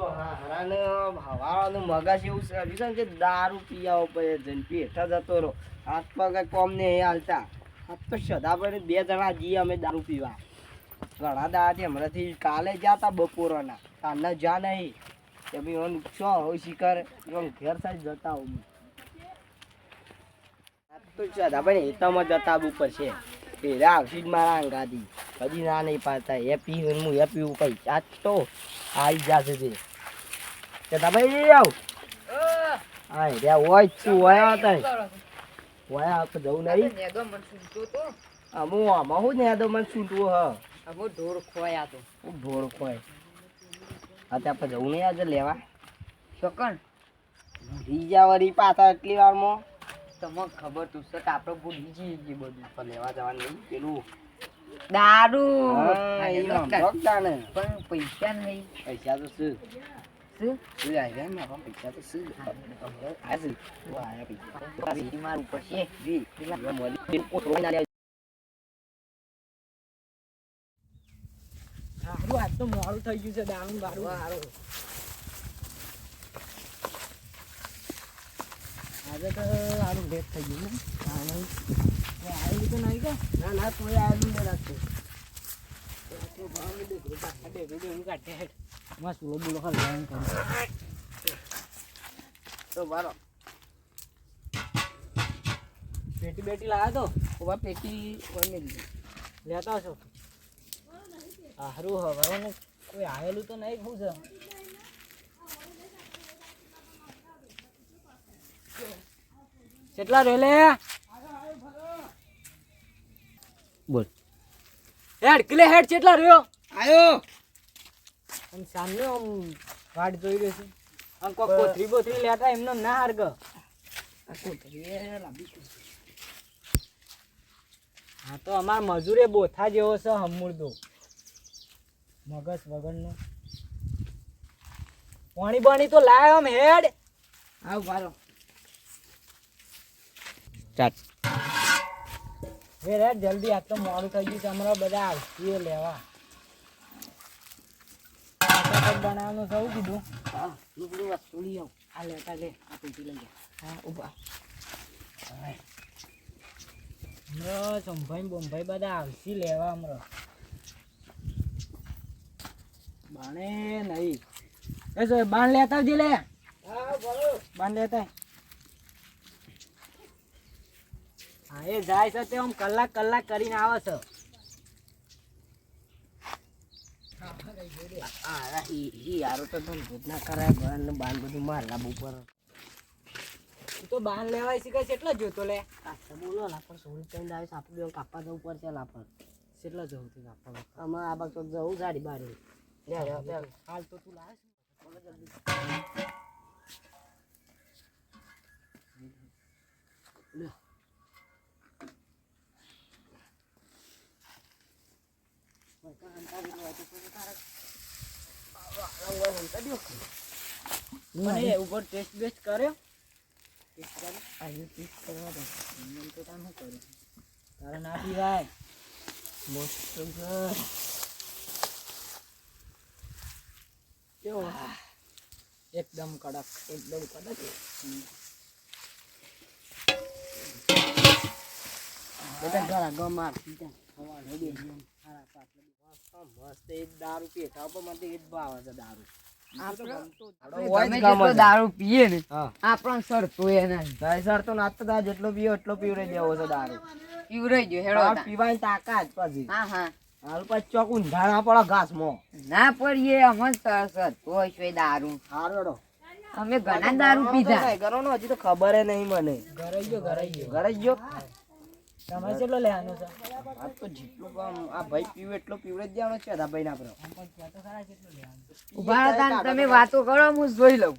તો હારાને હવાળાનું મગજ એવું કર્યું છે ને કે દારૂ પીવા ઉપર જઈને પેઠા જતો રહો. હાથ પગ કોમ ને એ હાલતા હાથ તો સદાભાઈ 2 જણા જઈએ અમે દારૂ પીવા. ઘણા દાડાથી હમણાંથી કાલે ગયા હતા બપોરના તારના જા નહીં કે ભાઈ ઓન શું હોય શિકાર ઘેર સાઈડ જતા હું તો સદાભાઈ હેતામાં જતા ઉપર છે પેલા આવશી જ મારા અંગાથી કદી ના નહીં પાડતા એ પી હું એ પીવું કઈ આજ તો આવી જશે તે સદાભાઈ આવ હા ત્યાં હોય શું હોય હતા હોય તો જવું નહીં હું આમાં હું ને તો મને છૂટવું હ ઢોર ખોયા તો ઢોર ખોય હા ત્યાં આપણે જવું નહીં આજે લેવા શકન બીજા વળી પાછા એટલી વારમાં તમને ખબર તું છે કે આપણે ભૂલી જઈએ બધું પણ લેવા જવાનું નહીં પેલું દારૂ પણ પૈસા નહીં પૈસા તો શું શું શું આવ્યા ને પણ પૈસા તો શું આ શું આવ્યા મારું પડશે સારું આજ તો મોડું થઈ ગયું છે દારૂ બારું સારું આજે તો સારું લેટ થઈ ગયું ને આવેલું તો નહીં કે ના ના કોઈ આવેલું નહીં રાખતું મસ્ત બોલો હલવાનું કરું તો મારો પેટી બેટી લાવ્યા તો પેટી લેતા હશો હારું હવે ને કોઈ આવેલું તો નહીં શું છે કેટલા રે લે બોલ હેડ કિલે હેડ કેટલા રહ્યો આયો અને સામે આમ વાટ જોઈ રહ્યો છે આમ કોઈ કોથરી બોથરી લેતા એમનો ના હારગ આ કોથરી લાંબી હા તો અમાર મજૂરે બોથા જેવો છે હમુરદો મગસ વગરનો પાણી બાણી તો લાયો આમ હેડ આવ મારો ચાટ રે જલ્દી આ તો મોડું થઈ ગયું છે અમારા બધા આવશે લેવા બનાવવાનું સૌ કીધું હા લુગડું વસ્તુ લઈ આવ આ લેતા લે આ પેટી લઈ જા હા ઉભા હમણાં સંભાઈ બોમ્ભાઈ બધા આવશે લેવા હમણાં બાણે નહીં એ તો બાણ લેતા આવજે લે હા બોલો બાણ લેતા હા એ જાય છે તે આમ કલાક કરીને આવે છે હા યારો તો ભૂત ના કરાય બાણ ને બાણ બધું માર લાભ ઉપર તો બાણ લેવાય છે કે કેટલા જોતો લે બોલો લાફર સોળી કઈ આવે આપણે કાપવા જવું પડશે લાફર કેટલા જવું તું કાપવા આમાં આ બાજુ જવું સાડી બારી હાલ તો તું લાવે મને ઉપર ટેસ્ટ બેસ્ટ કર્યો ટેસ્ટ કરવા દે તો તાર શું કર્યું તારે ના પીવાય મસ્ત કેવો એકદમ કડક બધા ઘરા ગમાર મસ્ત એક દારૂ પીતા મને એ જ ભાવે છે દારૂ દારૂ પીએ ને આપણને સરતો સરતો ના જેટલો પીવો એટલો પીવરાઈ દેવો છે દારૂ પીવરાઈ ગયો હેડો પીવાની તાકાત પછી હા હાલ પછી ચોક ઊંધા ના પડે ઘાસ માં ના પડીએ અમે સરતો છે દારૂ હારો અમે ઘણા દારૂ પીધા ઘરો નો હજી તો ખબર નહીં મને ઘરે ગયો તમારે કેટલો લેવાનો છે આ તો જેટલો આ ભાઈ પીવે એટલો પીવડે જ જવાનો છે ભાઈ ના આપણે ઉભા હતા તમે વાતો કરો હું જોઈ લઉં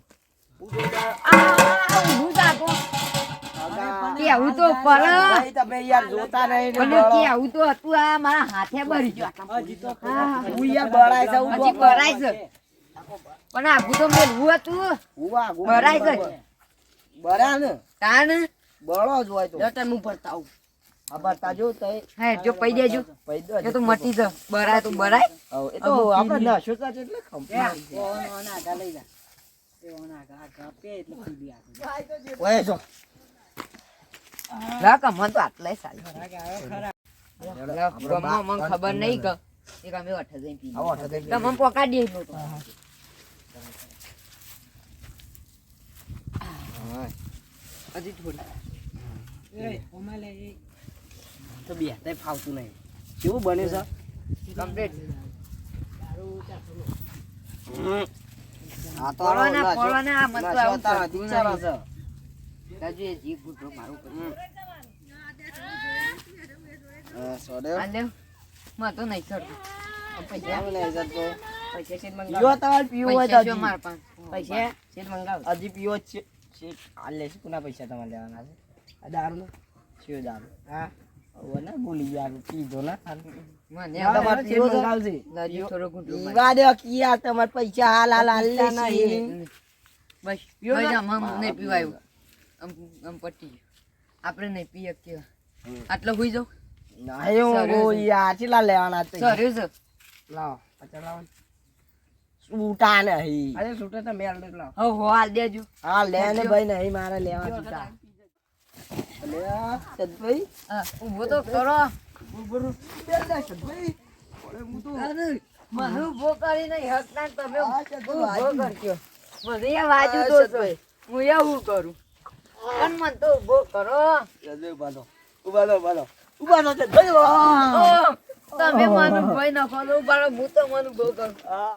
કેવું તો પર તમે યાર જોતા નહીં કેવું તો હતું આ મારા હાથે ભરી ગયો હજી તો હું યાર બળાય છે હજી ભરાય છે પણ આગું તો મેલવું હતું ભરાય ગઈ બરા ને તાન બળો જ હોય તો જટન હું ભરતા આવું આ બતાજો તો હા જો પઈ દેજો પૈદો એ તો મટી જ બરાય તો બરાય એ તો આપણે નશો કાચ એટલે ખંભા ઓય જો લા કમન તો આટલાય સાલી ગમમાં મને ખબર નહીં કે એક અમે અઠ જઈ પી આવો અઠ જઈ તમને પોકાડી દે તો હજી થોડી તો બે તે ફાવતું નહીં કેવું બને છે કમ્પ્લીટ આ તો પોળવાના આ મત આવું તારા કરતું વિચારો નહીં. છે રાજુ એ જીભ ગુઠો મારું કર્યું. સોડે આ લે માં તો નહીં ચડતું આ પૈસા કેમ નહીં જતો પૈસા છે પીવો તમારે પીવો હોય તો પૈસા જો હજી. માર પાસે પૈસા છે મંગાવ હજી પીવો જ છે શેઠ, આ લે છે કોના પૈસા તમારે લેવાના છે આ દારૂ શિવ દારૂ હા હવે ના ભૂલી ગયા પીધો ના મને તમારે પીવો છે? રાજુ થોડો ગુઠો માર. ઈવા દે કે યાર તમારે પૈસા હાલ હાલ હાલ લે છે. બસ પીવો બસ ને? આમ નહીં પીવાયું આમ પટી ગયું. આપણે નહીં પીએ કેવા આટલો હોઈ જાવ ના એવું યાર કેટલા લેવાના છે સર્યું છે લાવો પચાસ લાવો સૂટા નહીં અરે સૂટા તો મેલ લાવો હો હો હાલ દેજો હા લે ને ભાઈ નહીં મારે લેવા સૂટા લે સદભાઈ હા ઊભો તો કરો બરોબર બે લે સદભાઈ અરે મને ઊભો કરીને હકના તમે હા, સદભાઈ. ઊભો કરજો મને યા વાજુ તો છે. હું યા હું કરું પણ મને તો ઊભો કરો સદભાઈ ઉભાલો ઉભાલો સદભાઈ વાહ. તમે મને ભય ન કરો ઉભારો હું તો મને ઊભો કરું હા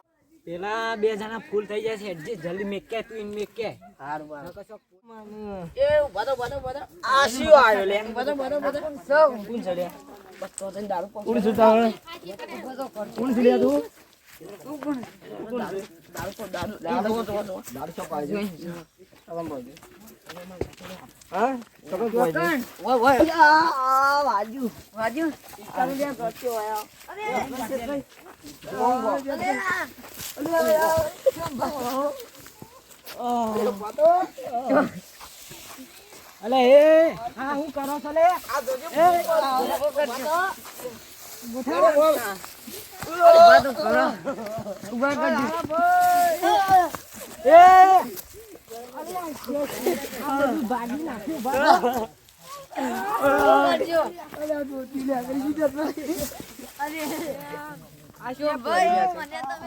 પેલા બે જણા ફૂલ થઈ જશે એડજસ્ટ જલ્દી મેકે તું ઇન મેકે હારું બાર એ ઉભા તો બધો આ શિયો આવ્યો લે બધો સૌ કોણ ચડ્યા બસ તો દારૂ પકડો કોણ સુતા હવે બધો કર કોણ ચડ્યા તું દારૂ શોપ આવી હા સગો તું આવી ઓય ઓય આ વાજુ વાજુ તમે ત્યાં કરતો આયા અરે અલે એ હા હું કરો છો લે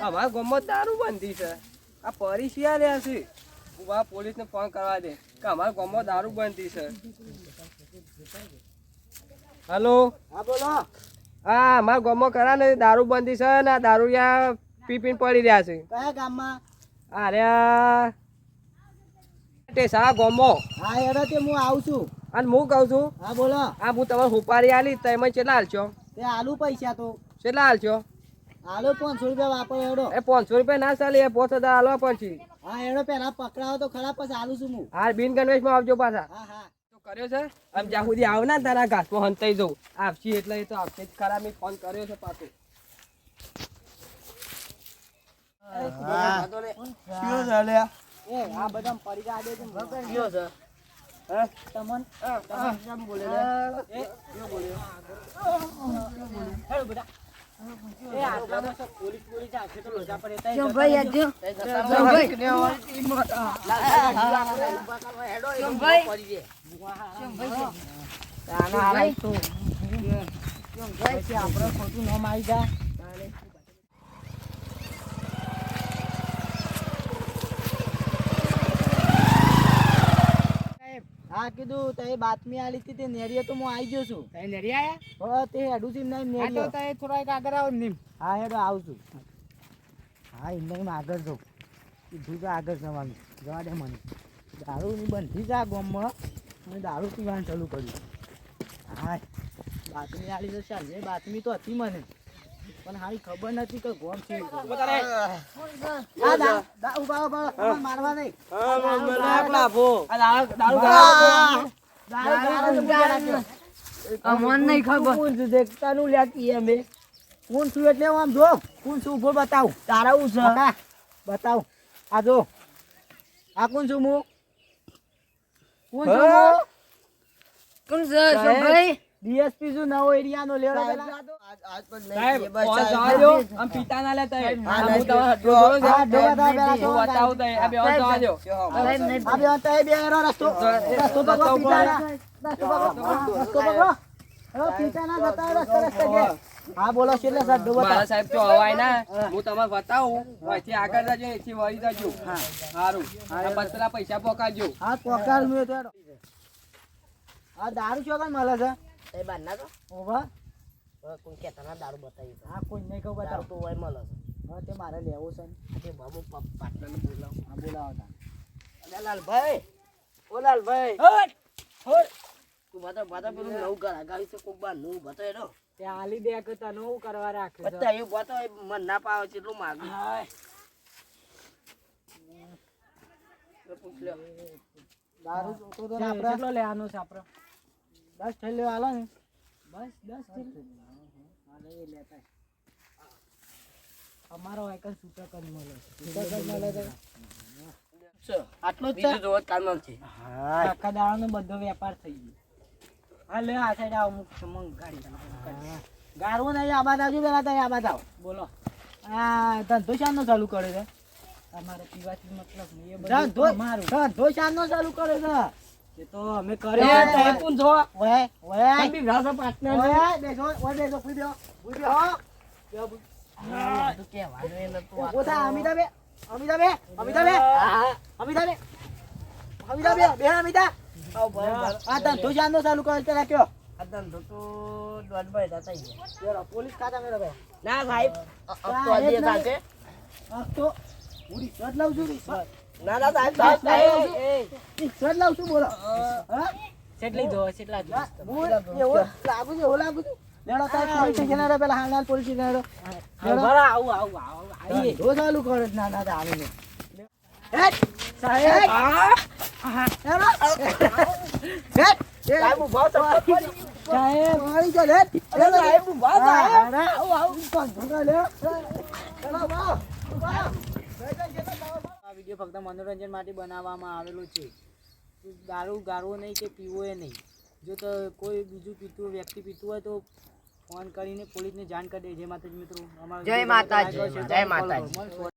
અમારા ગામમાં દારૂ બંધી છે આ પરી શિયા રહ્યા છે ઉભા પોલીસને ફોન કરવા દે કે અમારા ગામમાં દારૂ બંધી છે હેલો હા બોલો હા અમારા ગામમાં ખરા ને દારૂ બંધી છે ને આ દારૂડિયા પી પીને પડી રહ્યા છે કયા ગામમાં અરે ટેસા ગામમાં હા એડો તે હું આવું છું અને હું કહું છું હા બોલો આ હું તમારે હુપારી આલી તમે કેટલા હાલશો તે આલુ પૈસા તો કેટલા હાલશો આલુ 500 રૂપિયા વાપરો એડો એ 500 રૂપિયા ના ચાલે એ 5000 હાલવા પડશે હા એડો પેલા પકડાવો તો ખરા પછી આલુ છું હું હાલ બિન ગણવેશમાં આવજો પાછા હા હા તો કર્યો છે આમ જ્યાં સુધી આવના તારા ઘાસમાં હંતાઈ જવું આપશી એટલે એ તો આપશે જ ખરા મેં ફોન કર્યો છે પાછો શું ચાલ્યા એ આ બધા પડી જા દે છે કયો છે હે તમન તમન બોલે એ આટલામાં તો પોલીસ પોલીસ આખે તો લોચા પર રહેતા ચમ ભાઈ આજજો આપણે ખોટું ન મારી જા હા કીધું તે બાતમી આલી હતી તે નેરીએ તો હું આવી ગયો છું નેરી આયા હો તે હેડું થી નહીં આ તો નેરીએ તય થોડા એક આગળ આવો નીમ હા હેડો આવું છું હા એમને આગળ જાઉં કીધું તો આગળ જવાનું જવા દે મને દારૂની બંધી છે આ ગામમાં મેં દારૂ પીવાનું ચાલુ કર્યું હા બાતમી આલી તો ચાલશે બાતમી તો હતી મને પણ હારી ખબર નથી કે ગોમ છે મારવા નહીં અમન નહીં ખબર દેખતાનું લ્યાતી અમે કોણ છું એટલે આમ જો કોણ છું ઉભો બતાવ તારાવું છે બતાવ આ જો આ કોણ છું હું કોણ છું હું? કોણ છે ભાઈ ડીએસપી શું નવો એરિયાનો લેવડો પેલા આજ પણ સાહેબ નહીં, બસ ઓય સાહેબ. જવા દ્યો. આમ પીતા ના લેતા એ. હા, હું નહીં. તમારા હટ્ટો જોયો છે. હા, ડોબા થા પેલા હું બતાવું તઈ. આ બે જવા દ્યો. આ બે હતા એ બે એનો રસ્તો પકડો પીતાના રસ્તો પકડો હવે પીતાના જતા રસ્તે છે હા બોલો છેલ્લે સર ડોબા મારા સાહેબ તો હવાય ના હું તમને બતાવું અહીંથી આગળ જજો અહીંથી વળી જજો સારું આ પતરા પૈસા પોકાજો હા પોકાર મે તો આ દારૂ છો કઈ મળે છે એ બાર ના તો ઓવા કોઈ કહેતા ના દારૂ બતાવ્યું આ કોઈ નહીં કહું દારૂ બતાવ તો હોય મળે છે. હા તે મારે લેવું છે ને. આજે બાબુ પાટલાને બોલાવ. હા બોલાવો તા અલ્યા લાલભાઈ, ઓ લાલભાઈ, તું બતા પેલું નવું ઘર આગાડી છે કોક બાર નવું બતાય રો. તે આલી દે કે તને હું કરવા રાખ્યું છે? બતા એવું બતાય મન ના પાવે છે એટલું માગું. એ પૂછ લ્યો. દારૂ તો આપણે કેટલો લેવાનો છે આપણે 10 થેલીઓ આલો ને બસ 10 થેલીઓ હા લઈ લેતા અમારો આઈકન સૂટક જ મળે છે સૂટક જ મળે છે આટલું જ છે. બીજું જોવો કામ છે. હા આખા દાડાનો બધો વેપાર થઈ ગયો હા લે આ સાઈડ આવો મુક મંગ ગાડી ગારવું નહીં આબાદ આવજો પેલા તો આબાદ આવો બોલો આ ધંધો શાનો ચાલુ કરે છે તમારે પીવાથી મતલબ નહીં એ બધું મારું ધંધો શાનો ચાલુ કરે છે એ તો અમે કર્યો એ તમે કોણ છો? ઓય ઓય તમે રાસા પાર્ટનર છે? ઓય બેસો ઓય બેસો પૂઈ દો હા, તું કહેવાનું એ નતું આ. ઓછા અમિતાભે અમિતાભે અમિતાભે અમિતાભે અમિતાભે બે અમિતા આવ ભાઈ, ભાઈ. આ ધંધો શાનો ચાલુ કરે છે રાખ્યો આ ધંધો તો દોઢ મહિના થઈ ગયા. ચલો પોલીસ ખાતા મેં લગાય ના સાહેબ, તો હજી સાથે. આ તો હું રિશ્વત લઉં છું રિશ્વત ના ના સાહેબ, સાહેબ, સાહેબ. રિશ્વત લઉં છું બોલો હા કેટલી જો કેટલા જો હું એવું લાગુ છે એવું લાગુ છું લેડો સાહેબ પોલીસ સ્ટેશન હેડો પેલા હાલનાલ પોલીસ સ્ટેશન હેડો બરા આવું આવું આવું આવીએ ધંધો ચાલુ કરે છે ના ના આવીને હેડ સાહેબ હેડો હેડ સાહેબ, ઊભા થો. સાહેબ મારી ચાલ હેડ અરે સાહેબ, ઊભા થો. આવો આવો ધંધો લે ચલો વાહ આ વિડિયો ફક્ત મનોરંજન માટે બનાવવામાં આવેલો છે દારૂ ગારવો નહીં કે પીવો એ નહીં જો તો કોઈ બીજું પીતું વ્યક્તિ પીતું હોય તો ફોન કરીને પોલીસને જાણ કરી દે. જય માતાજી મિત્રો અમારો જય માતાજી, જય માતાજી.